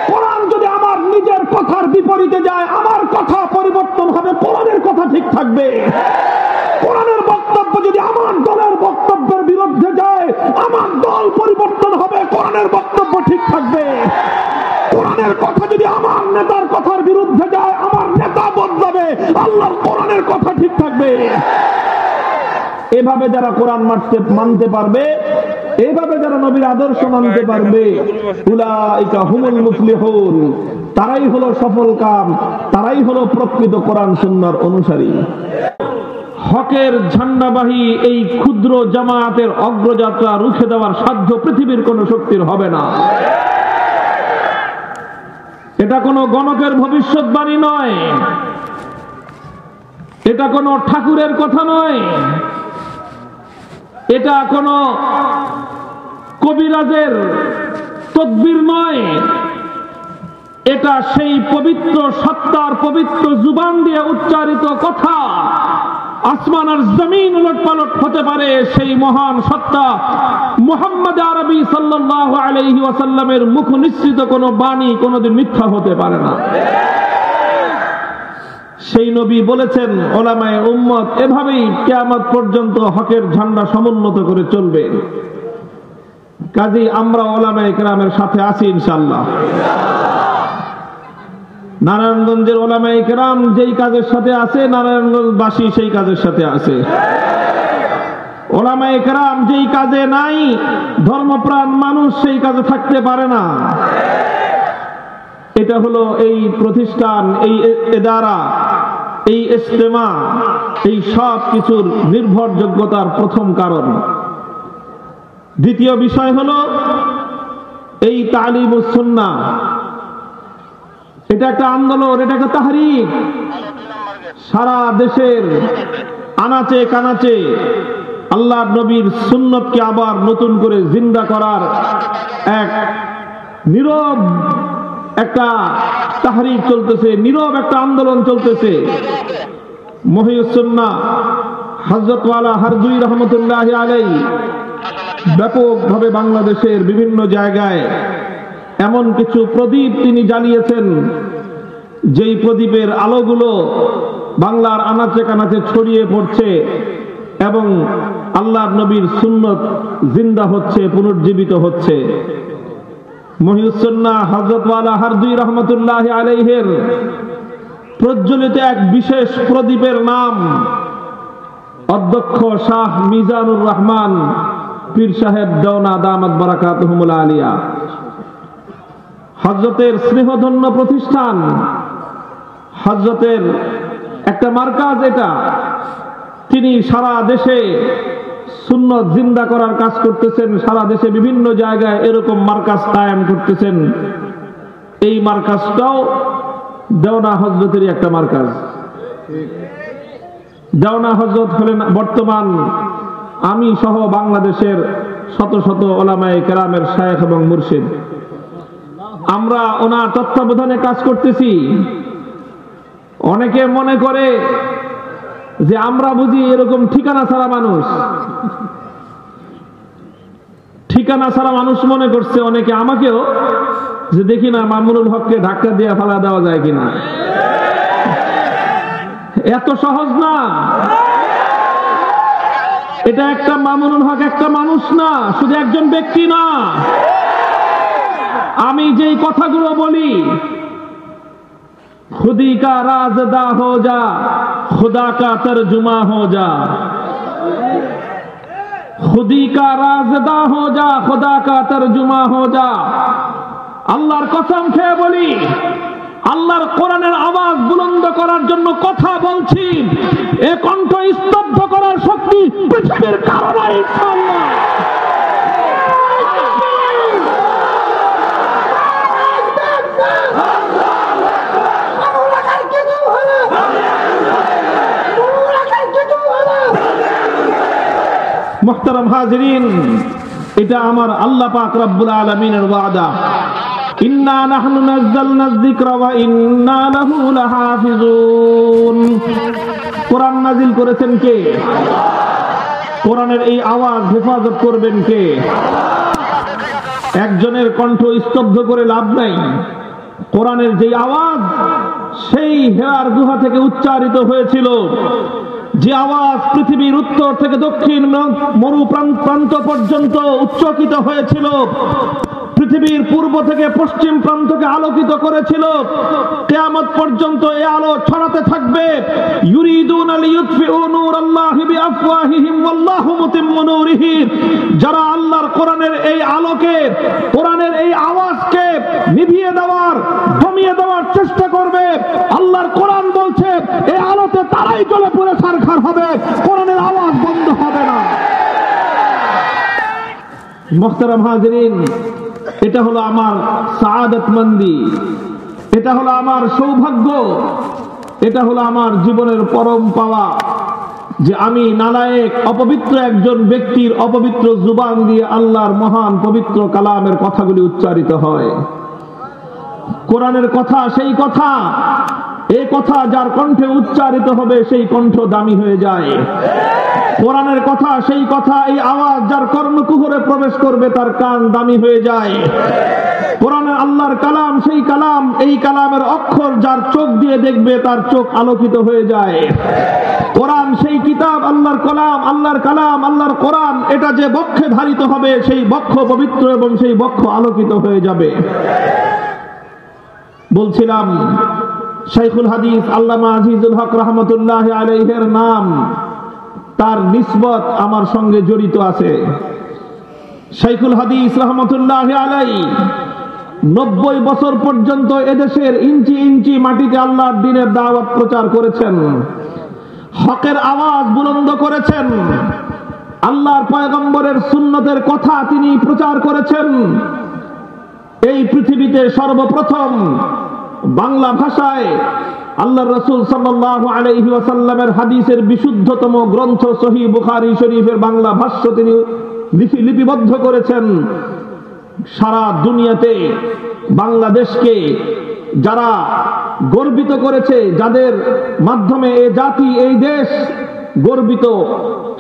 কোরআন যদি আমার নিজের কথার বিপরীতে যায়, আমার কথা পরিবর্তন হবে, কোরআনের কথা ঠিক থাকবে। কোরআনের বক্তব্য যদি আমার দলের বক্তব্যের বিরুদ্ধে যায়, আমার দল পরিবর্তন হবে, কোরআনের বক্তব্য ঠিক থাকবে। কোরআনের কথা যদি আমার নেতার কথার বিরুদ্ধে যায়, আমার নেতা বদলাবে, আল্লাহর কোরআনের কথা ঠিক থাকবে। এভাবে যারা কোরআন মানতে পারবে, এভাবে যারা নবীর আদর্শ মানতে পারবে, উলাইকা হুমুল মুফলিহুন, তারাই হলো সফল কাম, তারাই হলো প্রকৃত কোরআন সুন্নাহর অনুসারী। হকের ঝান্ডাবাহী এই ক্ষুদ্র জামায়াতের অগ্রযাত্রা রুখে দেওয়ার সাধ্য পৃথিবীর কোন শক্তির হবে না। এটা কোনো গণকের ভবিষ্যৎবাণী নয়, এটা কোনো ঠাকুরের কথা নয়, এটা কোনো কবিরাজের তদবির নয়, এটা সেই পবিত্র সত্তার পবিত্র জুবান দিয়ে উচ্চারিত কথা। আসমান আর জমিন উলটপালট হতে পারে, সেই মহান সত্তা মুহাম্মদ আরবি সাল্লাল্লাহু আলাইহি ওয়াসাল্লামের মুখ নিঃসৃত কোনো বাণী কোনোদিন মিথ্যা হতে পারে না। সেই নবী বলেছেন, ওলামায়ে উম্মত এভাবেই কিয়ামত পর্যন্ত হকের ঝান্ডা সমুন্নত করে চলবে। কাজেই আমরা ওলামায়ে কেরামের সাথে আছি ইনশাআল্লাহ। নারায়ণগঞ্জের ওলামায়ে কেরাম যেই কাজের সাথে আছে, নারায়ণগঞ্জবাসী সেই কাজের সাথে আছে। ওলামায়ে কেরাম যেই কাজে নাই, ধর্মপ্রাণ মানুষ সেই কাজে থাকতে পারে না। এটা হলো এই প্রতিষ্ঠান, এই ইদারা, এই ইজতেমা, এই সব কিছুর নির্ভরযোগ্যতার প্রথম কারণ। দ্বিতীয় বিষয় হলো এই তালিমুস সুন্নাহ। এটা একটা আন্দোলন, এটা একটা তাহরিক। সারা দেশের আনাচে কানাচে আল্লাহর নবীর সুন্নতকে আবার নতুন করে জিন্দা করার এক নীরব একটা তাহরিক চলতেছে, নীরব একটা আন্দোলন চলতেছে। মহিউস সুন্নাহ হযরত ওয়ালা হারদুই রহমাতুল্লাহি আলাইহি ব্যাপকভাবে বাংলাদেশের বিভিন্ন জায়গায় এমন কিছু প্রদীপ তিনি জ্বালিয়েছেন, যেই প্রদীপের আলোগুলো বাংলার আনাচে কানাচে ছড়িয়ে পড়ছে এবং আল্লাহর নবীর সুন্নত জিন্দা হচ্ছে, পুনর্জীবিত হচ্ছে। মহিউস সুন্নাহ হযরত ওয়ালা হারদুই রহমাতুল্লাহি আলাইহির প্রজ্বলিত এক বিশেষ প্রদীপের নাম অধ্যক্ষ শাহ মিজানুর রহমান পীর সাহেব দেওনা দামাত বারাকাতুহুমুল আলিয়া। হযরতের স্নেহধন্য প্রতিষ্ঠান, হযরতের একটা মার্কাজ এটা। তিনি সারা দেশে সুন্নত জিন্দা করার কাজ করতেছেন, সারা দেশে বিভিন্ন জায়গায় এরকম মার্কাজ কায়েম করতেছেন। এই মার্কাজটাও দেওনা হযরতেরই একটা মার্কাজ। দেওনা হযরত হলেন বর্তমান আমি সহ বাংলাদেশের শত শত ওলামায়ে কেরামের শায়েখ এবং মুর্শিদ। আমরা ওনার তত্ত্বাবধানে কাজ করতেছি। অনেকে মনে করে যে আমরা বুঝি এরকম ঠিকানা ছাড়া মানুষ। ঠিকানা ছাড়া মানুষ মনে করছে অনেকে আমাকেও, যে দেখি না মামুনুল হককে ধাক্কা দিয়ে ফেলা দেওয়া যায় কিনা। এত সহজ না। এটা একটা মামুনুল হক একটা মানুষ না, শুধু একজন ব্যক্তি না। আমি যেই কথাগুলো বলি, खुदी का राज़दा हो जा, खुदा का तर्जुमा हो जा, खुदी का राज़दा हो जा, खुदा का तर्जुमा हो जा। আল্লাহর কসম খেয়ে বলি, আল্লাহর কোরআনের আওয়াজ বুলন্দ করার জন্য কথা বলছি, এ কণ্ঠ স্তব্ধ করার শক্তি পৃথিবীর কারণে ইনশাআল্লাহ। মুহতারাম হাজিরিন, এটা আমার আল্লাহ পাক রব্বুল আলামিনের ওয়াদা। ইন্না নাহনু নাযালনায যিকরা ওয়া ইন্না লাহু লাহাফিজুন। কোরআন নাযিল করেছেন কে? কোরআনের এই আওয়াজ হেফাজত করবেন কে? একজনের কণ্ঠ স্তব্ধ করে লাভ নাই। কোরআনের যে আওয়াজ সেই হেরার গুহা থেকে উচ্চারিত হয়েছিল, যে আওয়াজ পৃথিবীর উত্তর থেকে দক্ষিণ মরু প্রান্ত পর্যন্ত উচ্চকিত হয়েছিল, পৃথিবীর পূর্ব থেকে পশ্চিম প্রান্তকে আলোকিত করেছিল, কিয়ামত পর্যন্ত এই আলো ছড়াতে থাকবে। ইউরিদুনা লিইউতফিউ নূরাল্লাহি বিআফওয়াহিহিম ওয়াল্লাহু মুতিম্মু নূরিহি। যারা আল্লাহর কোরআনের এই আলোকে, কোরআনের এই আওয়াজকে নিভিয়ে দেওয়ার, দমিয়ে দেওয়ার চেষ্টা করবে, আল্লাহর কোরআন বলছে এই আলোতে তারাই জ্বলে পুড়ে ছারখার হবে, কোরআনের আওয়াজ বন্ধ হবে না। মুহতারাম হাজিরিন, এটা হলো আমার সাআদাতমন্দি, এটা হলো আমার সৌভাগ্য, এটা হলো আমার জীবনের পরম পাওয়া যে আমি নালায়েক অপবিত্র একজন ব্যক্তির অপবিত্র জুবান দিয়ে আল্লাহর মহান পবিত্র কালামের কথাগুলি উচ্চারিত হয়। কোরআনের কথা সেই কথা, এই কথা যার কণ্ঠে উচ্চারিত হবে সেই কণ্ঠ দামি হয়ে যায়। কোরআনের কথা সেই কথা, এই আওয়াজ যার কর্ণকুহরে প্রবেশ করবে তার কান দামি হয়ে যায়। কোরআনের আল্লাহর কালাম সেই কালাম, এই কালামের অক্ষর যার চোখ দিয়ে দেখবে তার চোখ আলোকিত হয়ে যায়। কোরআন সেই কিতাব, আল্লাহর কালাম, আল্লাহর কালাম, আল্লাহর কোরআন, এটা যে বক্ষে ধারিত হবে সেই বক্ষ পবিত্র এবং সেই বক্ষ আলোকিত হয়ে যাবে। বলছিলাম শাইখুল হাদিস আল্লামা আজিজুল হক রহমতুল্লাহ আলাইহির নাম, তার নিসবত আমার সঙ্গে জড়িত আছে। শাইখুল হাদিস রহমতুল্লাহ আলাইহি 90 বছর পর্যন্ত এদেশের ইঞ্চি ইঞ্চি মাটিতে আল্লাহর দ্বীনের দাওয়াত প্রচার করেছেন, হকের আওয়াজ বুলন্দ করেছেন, আল্লাহর পয়গম্বরের সুন্নতের কথা তিনি প্রচার করেছেন। এই পৃথিবীতে সর্বপ্রথম বাংলা ভাষায় আল্লাহর রাসূল সাল্লাল্লাহু আলাইহি ওয়াসাল্লামের হাদিসের বিশুদ্ধতম গ্রন্থ সহিহ বুখারী শরীফের বাংলা ভাষ্য তিনি লিপিবদ্ধ করেছেন। সারা দুনিয়াতে বাংলাদেশকে যারা গর্বিত করেছে, যাদের মাধ্যমে এই জাতি, এই দেশ গর্বিত,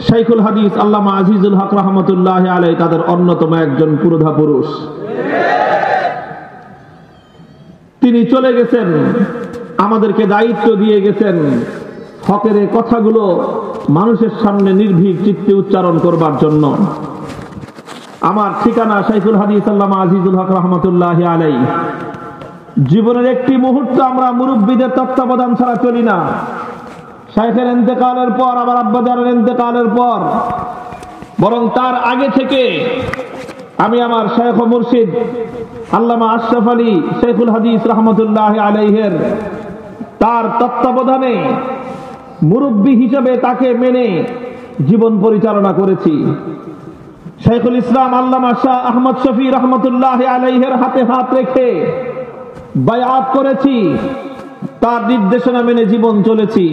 শাইখুল হাদিস আল্লামা আজিজুল হক রহমতুল্লাহ আলাইহি তাদের অন্যতম একজন পুরোধা পুরুষ। তিনি চলে গেছেন, আমাদেরকে দায়িত্ব দিয়ে গেছেন হকের এই কথাগুলো মানুষের সামনে নির্ভীক চিত্তে উচ্চারণ করবার জন্য। আমার ঠিকানা শাইখুল হাদিস আল্লামা আজিজুল হক রহমতুল্লাহ আলাইহি। জীবনের একটি মুহূর্ত আমরা মুরব্বীদের তত্ত্বাবধান ছাড়া চলি না। শাইখের ইন্তেকালের পর, আবার আব্বাজানের ইন্তেকালের পর, বরং তার আগে থেকে আমি আমার শাইখ ও মুর্শিদ আল্লামা আশরাফ আলী শাইখুল হাদিস রহমতুল্লাহ আলাইহির তার তত্ত্বাবধানে মুরব্বী হিসেবে তাকে মেনে জীবন পরিচালনা করেছি। শাইখুল ইসলাম আল্লামা শাহ আহমদ শফি রহমতুল্লাহ আলাইহির হাতে হাত রেখে বায়াত করেছি, তার নির্দেশনা মেনে জীবন চলেছি।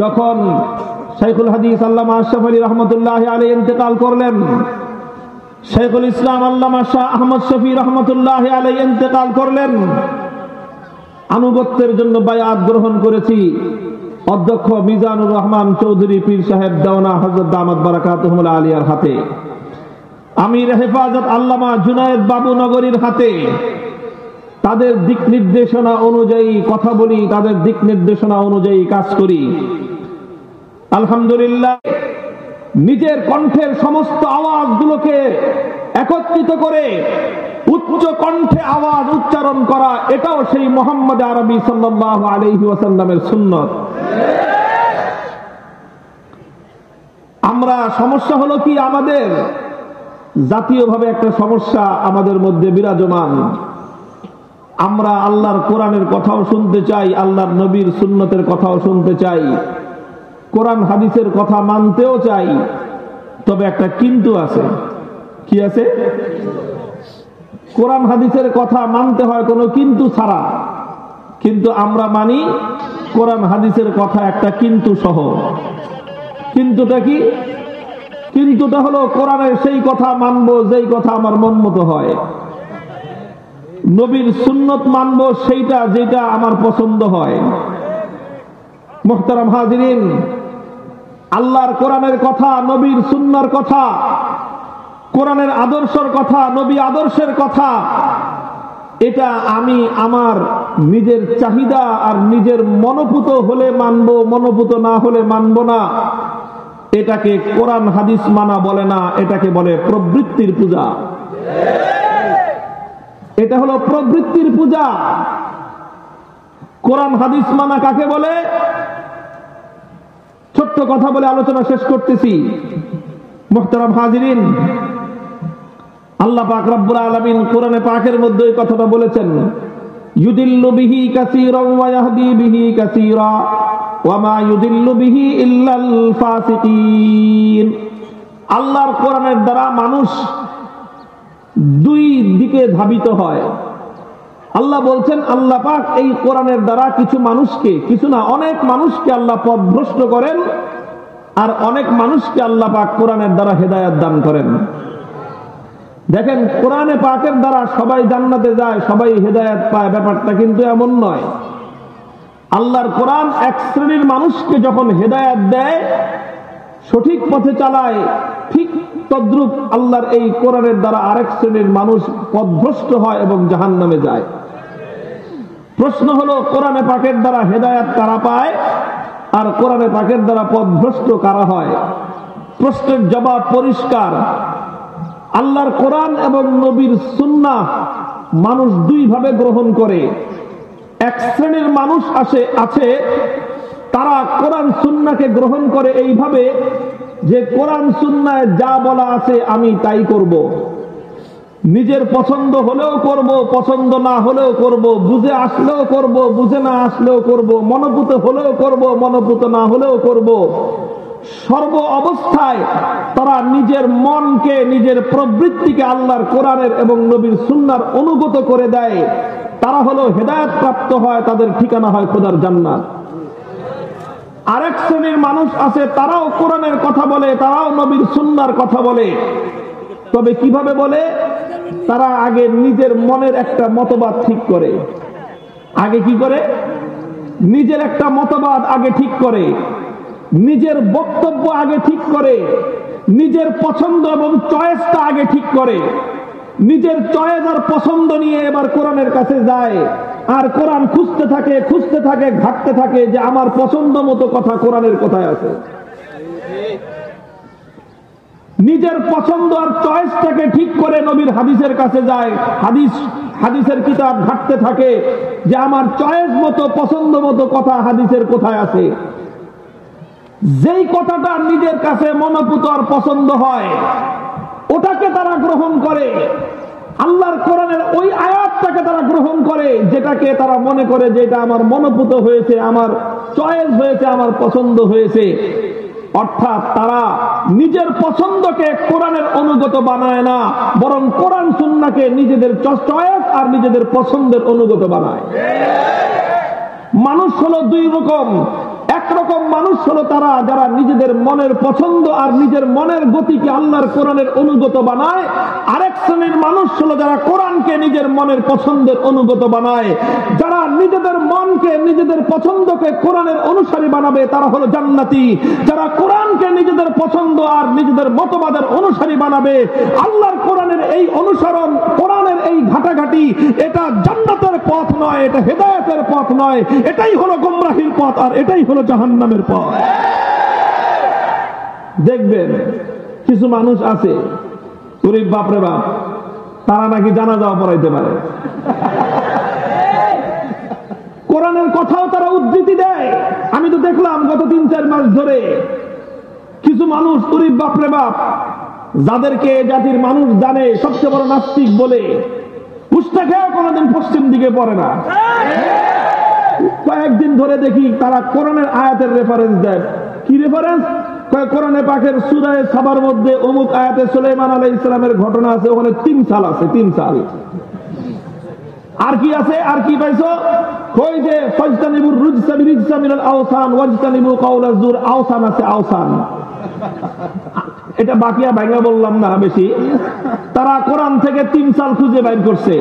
যখন শাইখুল হাদিস আল্লামা আশরাফ আলী রহমতুল্লাহ আলাইহি ইন্তেকাল করলেন, শাইখুল ইসলাম আল্লামা শাহ আহমদ শফি রহমতুল্লাহ আলাইহি ইন্তেকাল করলেন, আনুগত্যের জন্য বায়াত গ্রহণ করেছি অধ্যক্ষ মিজানুর রহমান চৌধুরী পীর সাহেব দেওনা হযরত দামাত বারাকাতুহুল আলিয়ার হাতে, আমির হেফাজত আল্লামা জুনায়েদ বাবু নগরীর হাতে। তাদের দিক নির্দেশনা অনুযায়ী কথা বলি, তাদের দিক নির্দেশনা অনুযায়ী কাজ করি। আলহামদুলিল্লাহ, নিজের কণ্ঠের সমস্ত আওয়াজগুলোকে একত্রিত করে উচ্চ কণ্ঠে আওয়াজ উচ্চারণ করা, এটাও সেই মুহাম্মদ আরবি সাল্লাল্লাহু আলাইহি ওয়াসাল্লামের সুন্নাত। আমরা সমস্যা হলো কি, আমাদের জাতীয়ভাবে একটা সমস্যা আমাদের মধ্যে বিরাজমান। আমরা আল্লাহর কোরআনের কথাও শুনতে চাই, আল্লাহর নবীর সুন্নতের কথাও শুনতে চাই, কোরআন হাদিসের কথা মানতেও চাই, তবে একটা কিন্তু আছে। কি আছে? কোরআন হাদিসের কথা মানতে হয় কোনো কিন্তু ছাড়া, কিন্তু আমরা মানি কোরআন হাদিসের কথা একটা কিন্তু সহ। কিন্তুটা কি? কিন্তুটা হলো কোরআনের সেই কথা মানবো যেই কথা আমার মন মতো হয়, নবীর সুন্নত মানবো সেইটা যেটা আমার পছন্দ হয়। মুহতারাম হাজিরিন, আল্লাহর কোরআনের কথা, নবীর সুন্নাহর কথা কোরআনের আদর্শের কথা, নবী আদর্শের কথা, এটা আমি আমার নিজের চাহিদা আর নিজের মনোপুত হলে মানব, মনোপুত না হলে মানব না, এটাকে কোরআন হাদিস মানা বলে না, এটাকে বলে প্রবৃত্তির পূজা। এটা হলো প্রবৃত্তির পূজা। কোরআন হাদিস মানা কাকে বলে? ছোট্ট কথা বলে আলোচনা শেষ করতেছি। মুহতারাম হাজিরিন, আল্লাহ পাক রব্বুল আলামিন কোরআনে পাকের মধ্যে এই কথাটা বলেছেন, ইউদিল্লু বিহি কাসীরান ওয়া ইয়াহদি বিহি কাসীরা ওয়া মা ইউদিল্লু বিহি ইল্লাল ফাসিকিন। আল্লাহর কোরআনের দ্বারা মানুষ দুই দিকে ধাবিত হয়। আল্লাহ বলছেন, আল্লাহ পাক এই কোরআনের দ্বারা কিছু মানুষকে, কিছু না অনেক মানুষকে আল্লাহ পথভ্রষ্ট করেন, আর অনেক মানুষকে আল্লাহ পাক কোরআনের দ্বারা হেদায়েত দান করেন। দেখেন, কোরআনে পাকের দ্বারা সবাই জান্নাতে যায়, সবাই হেদায়েত পায়, ব্যাপারটা কিন্তু এমন নয়। আল্লাহর কোরআন এক শ্রেণীর মানুষকে যখন হেদায়েত দেয়, সঠিক পথে চালায়, ঠিক তদ্রূপ আল্লাহর এই কোরআনের দ্বারা আরেক শ্রেণীর মানুষ পথভ্রষ্ট হয় এবং জাহান্নামে যায়। প্রশ্ন হলো, কোরআনে পাকের দ্বারা হেদায়েত কারা পায় আর কোরআনে পাকের দ্বারা পথভ্রষ্ট কারা হয়? প্রশ্নের জবাব পরিষ্কার। আল্লাহর কোরআন এবং নবীর সুন্নাহ মানুষ দুই ভাবে গ্রহণ করে। এক শ্রেণীর মানুষ আছে তারা কোরআন সুন্নাহকে গ্রহণ করে এইভাবে যে কোরআন সুন্নায় যা বলা আছে আমি তাই করব, নিজের পছন্দ হলেও করব, পছন্দ না হলেও করব, বুঝে আসলেও করব, বুঝে না আসলেও করব, মনোপুত হলেও করব, মনোপুত না হলেও করব। সর্ব অবস্থায় তারা নিজের মনকে, নিজের প্রবৃত্তিকে আল্লাহর কোরআনের এবং নবীর সুন্নাহর অনুগত করে দেয়। তারা হলো হেদায়েত প্রাপ্ত হয়, তাদের ঠিকানা হয় খোদার জান্নাত। আরেক শ্রেণীর মানুষ আছে, তারাও কোরআনের কথা বলে, তারাও নবীর সুন্নাহর কথা বলে। তবে কিভাবে বলে? তারা আগে নিজের মনের একটা মতবাদ ঠিক করে। আগে কি করে? নিজের একটা মতবাদ আগে ঠিক করে, নিজের বক্তব্য আগে ঠিক করে, নিজের পছন্দ এবং চয়েসটা আগে ঠিক করে। নিজের চয়েস আর পছন্দ নিয়ে এবার কোরআনের কাছে যায়, আর কোরআন খুঁজতে থাকে, খুঁজতে থাকে, ঘাটতে থাকে যে আমার পছন্দ মতো কথা কোরআনের কথায় আছে। নিজের পছন্দ আর চয়েসটাকে ঠিক করে নবীর হাদিসের কাছে যায়, হাদিসের কিতাব ঘাটতে থাকে যে আমার চয়েস মতো, পছন্দ মতো কথা হাদিসের কোথায় আছে। যেই কথাটা নিজের কাছে মনোপুত আর পছন্দ হয়, ওটাকে তারা গ্রহণ করে। আল্লাহর কোরআনের ওই আয়াতটাকে তারা গ্রহণ করে, যেটাকে তারা মনে করে যে এটা আমার মনোপুত হয়েছে, আমার চয়েস হয়েছে, আমার পছন্দ হয়েছে। অর্থাৎ তারা নিজের পছন্দকে কোরআনের অনুগত বানায় না, বরং কোরআন সুন্নাহকে নিজেদের চয়েস আর নিজেদের পছন্দের অনুগত বানায়। মানুষ হলো দুই রকম। একরকম মানুষ হলো তারা যারা নিজেদের মনের পছন্দ আর নিজের মনের গতিকে আল্লাহর কোরআনের অনুগত বানায়। আরেক শ্রেণীর মানুষ হলো যারা কোরআনকে নিজের মনের পছন্দের অনুগত বানায়। যারা নিজেদের মনকে, নিজেদের পছন্দকে কোরআনের অনুসারী বানাবে তারা হলো জান্নাতি। যারা কোরআনকে নিজেদের পছন্দ আর নিজেদের মতবাদের অনুসারী বানাবে, আল্লাহর কোরআনের এই অনুসরণ, কোরআনের এই ঘাটাঘাটি, এটা জান্নাতের পথ নয়, এটা হেদায়েতের পথ নয়, এটাই হলো গোমরাহির পথ, আর এটাই হলো জাহান্নামের পথ। দেখবেন কিছু মানুষ আছে, গরিব বাপরে বাপ, তারা নাকি জানাজাও পড়াইতে পারে। কোরআনের কথাও তারা উদ্ধৃতি দেয়। আমি তো দেখলাম গত 3-4 মাস ধরে কিছু মানুষ, গরিব বাপরে বাপ, যাদেরকে জাতির মানুষ জানে সবচেয়ে বড় নাস্তিক বলে, উষ্টা খেয়েও কোনোদিন পশ্চিম দিকে পড়ে না। কয়েকদিন ধরে দেখি তারা কোরআনের আয়াতের রেফারেন্স দেয়। কি রেফারেন্স? কোরআনে পাকের সূরা সাবার মধ্যে অমুক আয়াতে সুলাইমান আলাইহিস সালামের ঘটনা আছে, ওখানে 3 সাল আছে, 3 সাল। আর কি আছে? আর কি পাইছো? কই যে ফাজতানিবুর রুজসা বিরিজসা মিনাল আওসান ওয়াজতানিবু কাওলাজ জুর। আওসান আছে, আওসান। এটা বাকিয়া ভাঙা বললাম না বেশি। তারা কোরআন থেকে 3 সাল খুঁজে বের করছে,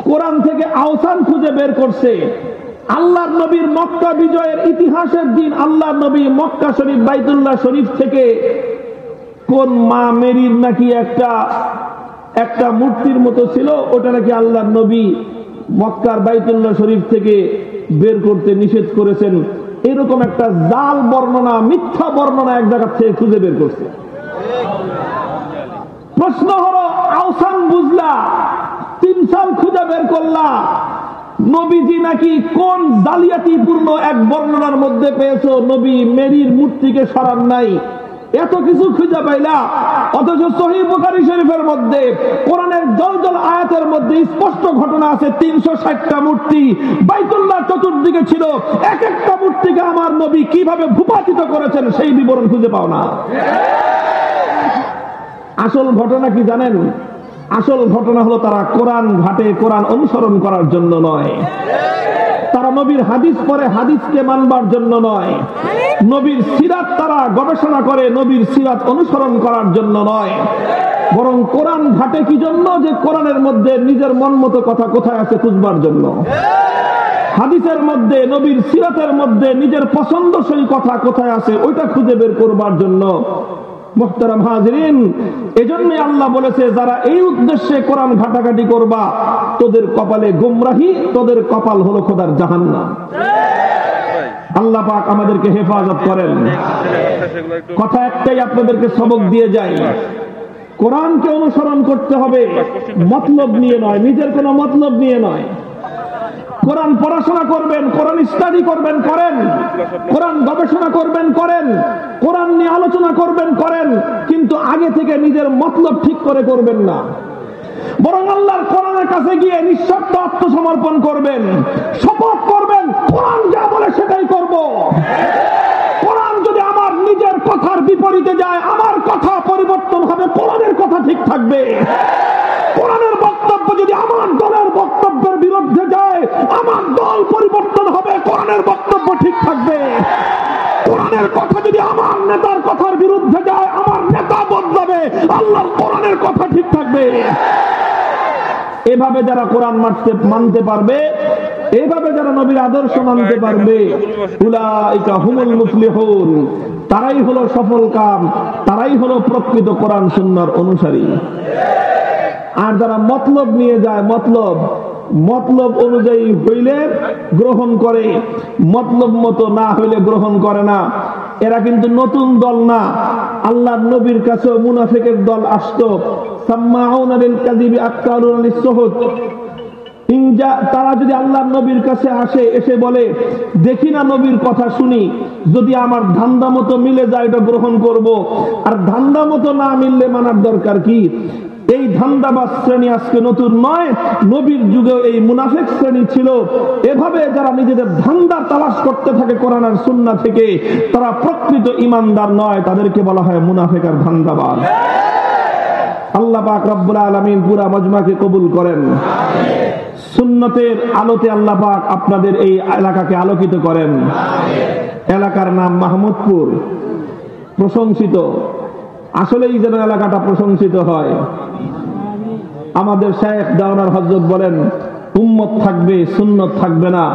কোরআন থেকে আওসান খুঁজে বের করছে। আল্লাহর নবীর মক্কা বিজয়ের ইতিহাসের দিন আল্লাহর নবী মক্কা শরীফ, বাইতুল্লাহ শরীফ থেকে কোন মা মেরির নাকি একটা মূর্তির মতো ছিল, ওটা নাকি আল্লাহর নবী মক্কার বাইতুল্লাহ শরীফ থেকে বের করতে নিষেধ করেছেন। এরকম একটা জাল বর্ণনা, মিথ্যা বর্ণনা এক জায়গা থেকে খুঁজে বের করছে। প্রশ্ন হলো, আওসান বুঝলা, তিমসাল খুঁজে বের করলা, নবীজি নাকি কোন জালিয়াতিপূর্ণ এক বর্ণনার মধ্যে পেয়েছো নবী মেরির মূর্তিকে সরান নাই, এত কিছু খুঁজে পাইলা, অথচ সহিহ বুখারী শরীফের মধ্যে কোরআনের জলজল আয়াতের মধ্যে স্পষ্ট ঘটনা আছে 360টা মূর্তি বাইতুল্লাহ চতুর্দিকে ছিল, এক একটা মূর্তিকে আমার নবী কিভাবে ভূপাতিত করেছেন সেই বিবরণ খুঁজে পাও না। আসল ঘটনা কি জানেন? আসল ঘটনা হলো তারা কোরআন ঘাটে কোরআন অনুসরণ করার জন্য নয়, তারা নবীর হাদিস পড়ে হাদিসকে মানবার জন্য নয়, নবীর সিরাত তারা গবেষণা করে নবীর সিরাত অনুসরণ করার জন্য নয়, বরং কোরআন ঘাটে কি জন্য? যে কোরআনের মধ্যে নিজের মন মতো কথা কোথায় আছে খুঁজবার জন্য, হাদিসের মধ্যে নবীর সিরাতের মধ্যে নিজের পছন্দসই কথা কোথায় আছে ওইটা খুঁজে বের করবার জন্য। মুহতারাম হাজিরিন, এজন্য আল্লাহ বলেছে যারা এই উদ্দেশ্যে কোরআন ঘাটাঘাটি করবা তোদের কপালে গুমরাহি, তোদের কপাল হলো খোদার জাহান্নাম। আল্লাহ পাক আমাদেরকে হেফাজত করেন। কথা একটাই আপনাদেরকে সবক দিয়ে যাই, কোরআনকে অনুসরণ করতে হবে মতলব নিয়ে নয়, নিজের কোনো মতলব নিয়ে নয়। কোরআন পড়াশোনা করবেন, কোরআন স্টাডি করবেন, করেন, কোরআন গবেষণা করবেন, করেন, কোরআন নিয়ে আলোচনা করবেন, করেন, কিন্তু আগে থেকে নিজের মতলব ঠিক করে করবেন না, বরং আল্লাহর কোরআনের কাছে গিয়ে নিঃশর্ত আত্মসমর্পণ করবেন, শপথ করবেন কোরআন যা বলে সেটাই করব। কোরআন যদি আমার নিজের কথার বিপরীতে যায় আমার কথা পরিবর্তন হবে, কোরআনের কথা ঠিক থাকবে। কোরআনের বক্তব্য যদি আমার দলের বক্তব্যের বিরুদ্ধে যায় আমার দল পরিবর্তন হবে, কোরআনের বক্তব্য ঠিক থাকবে। কোরআনের কথা যদি আমার নেতার কথার বিরুদ্ধে যায় আমার নেতা বদলাবে, আল্লাহর কোরআনের কথা ঠিক থাকবে। এভাবে যারা কোরআন মানতে পারবে, এভাবে যারা নবীর আদর্শ মানতে পারবে, উলাইকা হুমুল মুফলিহুন, তারাই হলো সফল কাম, তারাই হলো প্রকৃত কোরআন সুন্নাহর অনুসারী। আর যারা মতলব নিয়ে যায়, মতলব অনুযায়ী হইলে গ্রহণ করে, মতলব মতো না হইলে গ্রহণ করে না, এরা কিন্তু নতুন দল না। আল্লাহর নবীর কাছে মুনাফিকের দল আসতো, সাম্মাউনা লিল কাযিবি আক্কালুনা লিস-সুহুত। তারা যদি আল্লাহর নবীর কাছে আসে, এসে বলে দেখি না নবীর কথা শুনি, যদি আমার ধান্দা মতো মিলে যায় এটা গ্রহণ করব, আর ধান্দা মতো না মিললে মানার দরকার কি? এই ধান্দাবাজ শ্রেণী আজকে নতুন নয়, নবীর যুগেও এই মুনাফিক শ্রেণী ছিল। এভাবে যারা নিজেদের ধান্দা তালাশ করতে থাকে কোরআন আর সুন্নাহ থেকে, তারা প্রকৃত ঈমানদার নয়, তাদেরকে বলা হয় মুনাফিক আর ধান্দাবাজ। আল্লাহ পাক রব্বুল আলামিন পুরা মজমাকে কবুল করেন। সুন্নতের আলোতে আল্লাহ পাক আপনাদের এই এলাকাকে আলোকিত করেন। এলাকার নাম মাহমুদপুর, প্রশংসিত। আসলেই যেন এলাকাটা প্রশংসিত হয়। আমাদের শায়েখ দাওনার হযরত বলেন, উম্মত থাকবে সুন্নত থাকবে না,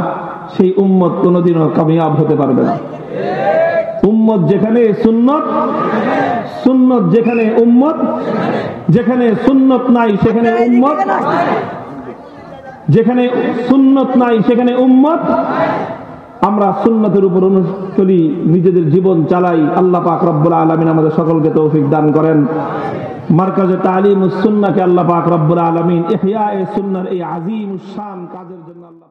সেই উম্মত কোনোদিনও কামিয়াব হতে পারবে না। উম্মত যেখানে সুন্নত, সুন্নত যেখানে উম্মত, যেখানে সুন্নত নাই সেখানে উম্মত, যেখানে সুন্নত নাই সেখানে উম্মত। আমরা সুন্নতের উপর চলি, নিজেদের জীবন চালাই। আল্লাহ পাক রব্বুল আলামিন আমাদের সকলকে তৌফিক দান করেন। মারকাজে তালিমুস সুন্নাহকে আল্লাহ পাক রব্বুল আলামিন ইহয়ায়ে সুন্নাহর এই আযীমুশ শান কাজের জন্য আল্লাহ